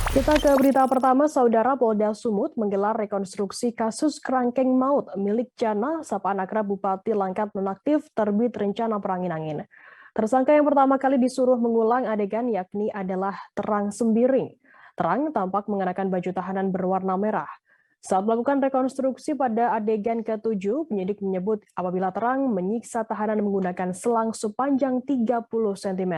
Kita ke berita pertama, Saudara. Polda Sumut menggelar rekonstruksi kasus kerangkeng maut milik Jana, sapaan akrab Bupati Langkat Nonaktif terbit rencana perangin-angin. Tersangka yang pertama kali disuruh mengulang adegan yakni adalah Terang Sembiring. Terang tampak mengenakan baju tahanan berwarna merah. Saat melakukan rekonstruksi pada adegan ke-7, penyidik menyebut apabila Terang menyiksa tahanan menggunakan selang sepanjang 30 cm.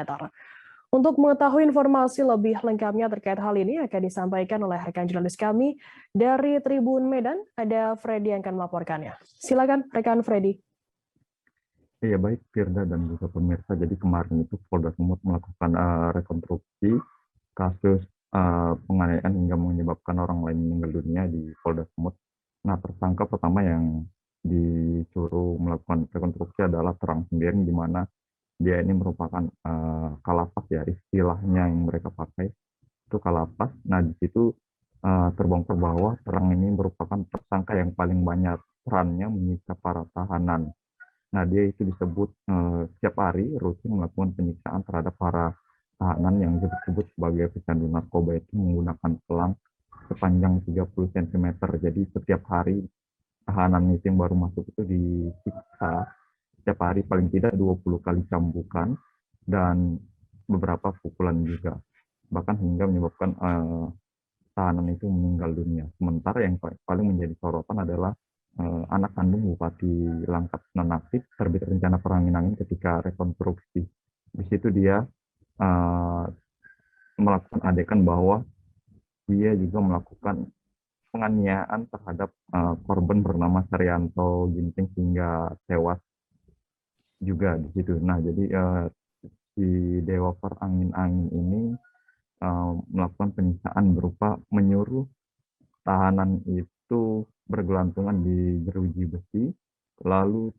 Untuk mengetahui informasi lebih lengkapnya terkait hal ini akan disampaikan oleh rekan jurnalis kami dari Tribun Medan, ada Freddy yang akan melaporkannya. Silakan rekan Freddy. Iya baik Firda dan juga pemirsa. Jadi kemarin itu Polda Sumut melakukan rekonstruksi kasus penganiayaan hingga menyebabkan orang lain meninggal dunia di Polda Sumut. Nah, tersangka pertama yang disuruh melakukan rekonstruksi adalah Terang Sembiring, di mana dia ini merupakan kalapas ya, istilahnya yang mereka pakai itu kalapas. Nah, di situ terbongkar bahwa Terang ini merupakan tersangka yang paling banyak perannya menyiksa para tahanan. Nah, dia itu disebut setiap hari rutin melakukan penyiksaan terhadap para tahanan yang disebut sebagai pecandu narkoba itu menggunakan selang sepanjang 30 cm. Jadi setiap hari tahanan itu yang baru masuk itu disiksa setiap hari paling tidak 20 kali cambukan dan beberapa pukulan juga. Bahkan hingga menyebabkan tahanan itu meninggal dunia. Sementara yang paling menjadi sorotan adalah anak kandung Bupati Langkat Nonaktif terbit rencana perangin-angin ketika rekonstruksi. Di situ dia melakukan adegan bahwa dia juga melakukan penganiayaan terhadap korban bernama Saryanto Ginting hingga tewas juga di situ. Nah, jadi si Dewa Perangin-angin ini melakukan penyiksaan berupa menyuruh tahanan itu bergelantungan di jeruji besi, lalu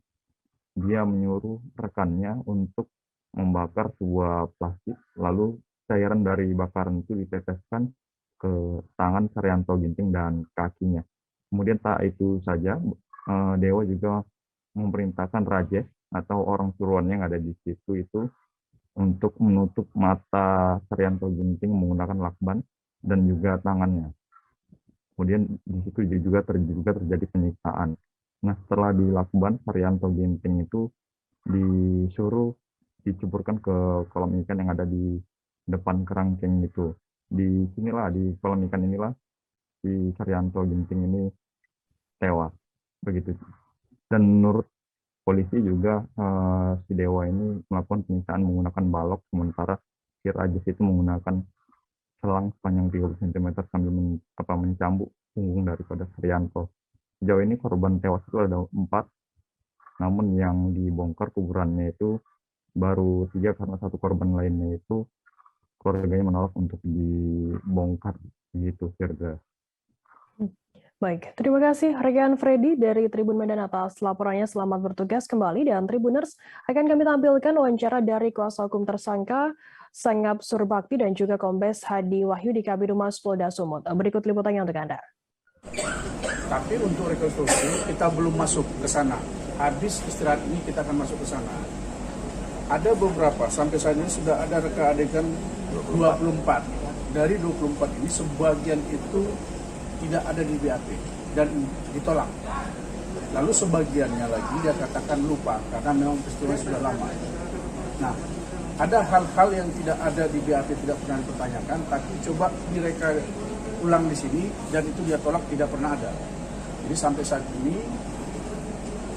dia menyuruh rekannya untuk membakar sebuah plastik, lalu cairan dari bakaran itu diteteskan ke tangan Saryanto Ginting dan kakinya. Kemudian tak itu saja, Dewa juga memerintahkan Rajes atau orang suruhannya yang ada di situ itu untuk menutup mata Saryanto Ginting menggunakan lakban dan juga tangannya. Kemudian di situ juga terjadi penyiksaan. Nah, setelah dilakban, Saryanto Ginting itu disuruh diceburkan ke kolam ikan yang ada di depan kerangkeng itu. Di sinilah, di kolam ikan inilah si Saryanto Ginting ini tewas. Begitu. Dan menurut polisi juga si Dewa ini melakukan penyiksaan menggunakan balok, sementara si Rajes itu menggunakan selang sepanjang 30 cm sambil mencambuk punggung daripada Saryanto. Sejauh ini korban tewas itu ada 4, namun yang dibongkar kuburannya itu baru 3 karena satu korban lainnya itu keluarganya menolak untuk dibongkar gitu, Firda. Baik, terima kasih rekan Freddy dari Tribun Medan atas laporannya. Selamat bertugas kembali, dan Tribuners akan kami tampilkan wawancara dari kuasa hukum tersangka Sengap Surbakti dan juga Kombes Hadi Wahyu di Kabid Humas Polda Sumut. Berikut liputannya untuk Anda. Tapi untuk rekonstruksi kita belum masuk ke sana. Habis istirahat ini kita akan masuk ke sana. Ada beberapa, sampai saat ini sudah ada reka adegan 24. Dari 24 ini sebagian itu tidak ada di BAP dan ditolak. Lalu sebagiannya lagi dia katakan lupa karena memang peristiwa sudah lama. Nah, ada hal-hal yang tidak ada di BAP tidak pernah dipertanyakan, tapi coba direka ulang di sini dan itu dia tolak, tidak pernah ada. Jadi sampai saat ini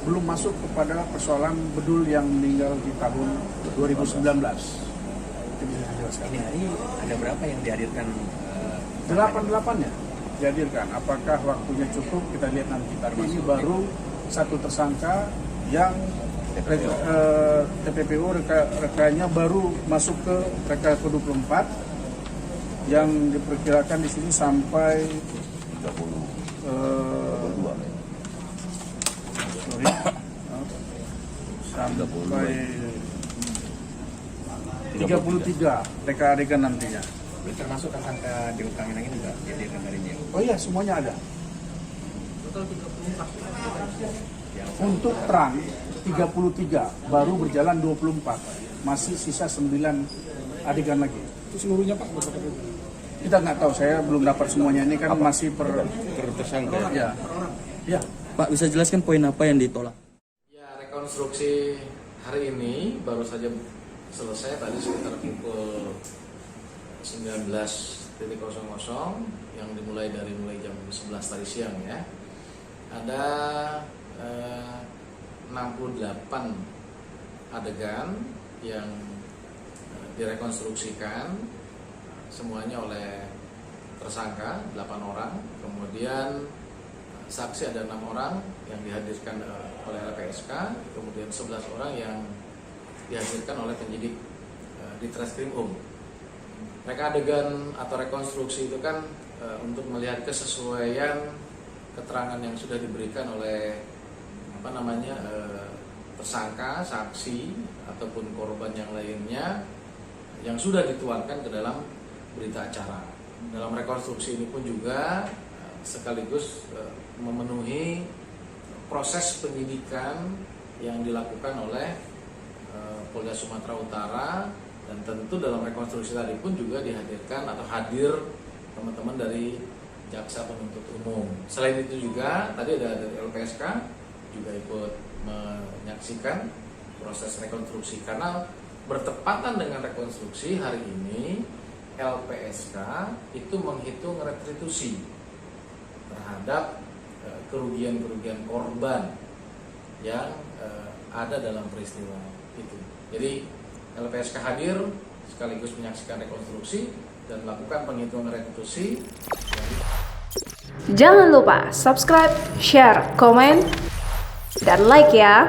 belum masuk kepada persoalan bedul yang meninggal di tahun 2019. Itu bisa dijelaskan. Ini hari ada berapa yang dihadirkan? 8-8-nya dihadirkan. Apakah waktunya cukup? Kita lihat nanti. Tapi ini baru satu tersangka yang TPPU rekanya baru masuk ke reka ke-24 yang diperkirakan di sini sampai 33 reka adegan nantinya. Termasuk tersangka Dewa Perangin-angin juga dihadirkan hari ini. Oh iya, semuanya ada. Untuk Terang 33, baru berjalan 24. Masih sisa 9 adegan lagi. Itu seluruhnya Pak? Kita nggak tahu, saya belum dapat semuanya. Ini kan masih per tersangka. ya. Ya. Pak, bisa jelaskan poin apa yang ditolak? Ya, rekonstruksi hari ini baru saja selesai tadi sekitar pukul 19.00 yang dimulai dari jam 11 tadi siang ya. Ada 68 adegan yang direkonstruksikan semuanya oleh tersangka 8 orang, kemudian saksi ada 6 orang yang dihadirkan oleh LPSK, kemudian 11 orang yang dihadirkan oleh penyidik di Treskrimum. Reka adegan atau rekonstruksi itu kan untuk melihat kesesuaian keterangan yang sudah diberikan oleh tersangka, saksi ataupun korban yang lainnya yang sudah dituangkan ke dalam berita acara. Dalam rekonstruksi ini pun juga sekaligus memenuhi proses penyidikan yang dilakukan oleh Polda Sumatera Utara, dan tentu dalam rekonstruksi tadi pun juga dihadirkan atau hadir teman-teman dari jaksa penuntut umum. Selain itu juga tadi ada dari LPSK juga ikut menyaksikan proses rekonstruksi, karena bertepatan dengan rekonstruksi hari ini LPSK itu menghitung restitusi terhadap kerugian-kerugian korban yang ada dalam peristiwa itu. Jadi LPSK hadir sekaligus menyaksikan rekonstruksi dan melakukan penghitungan restitusi. Jangan lupa subscribe, share, komen, dan like ya.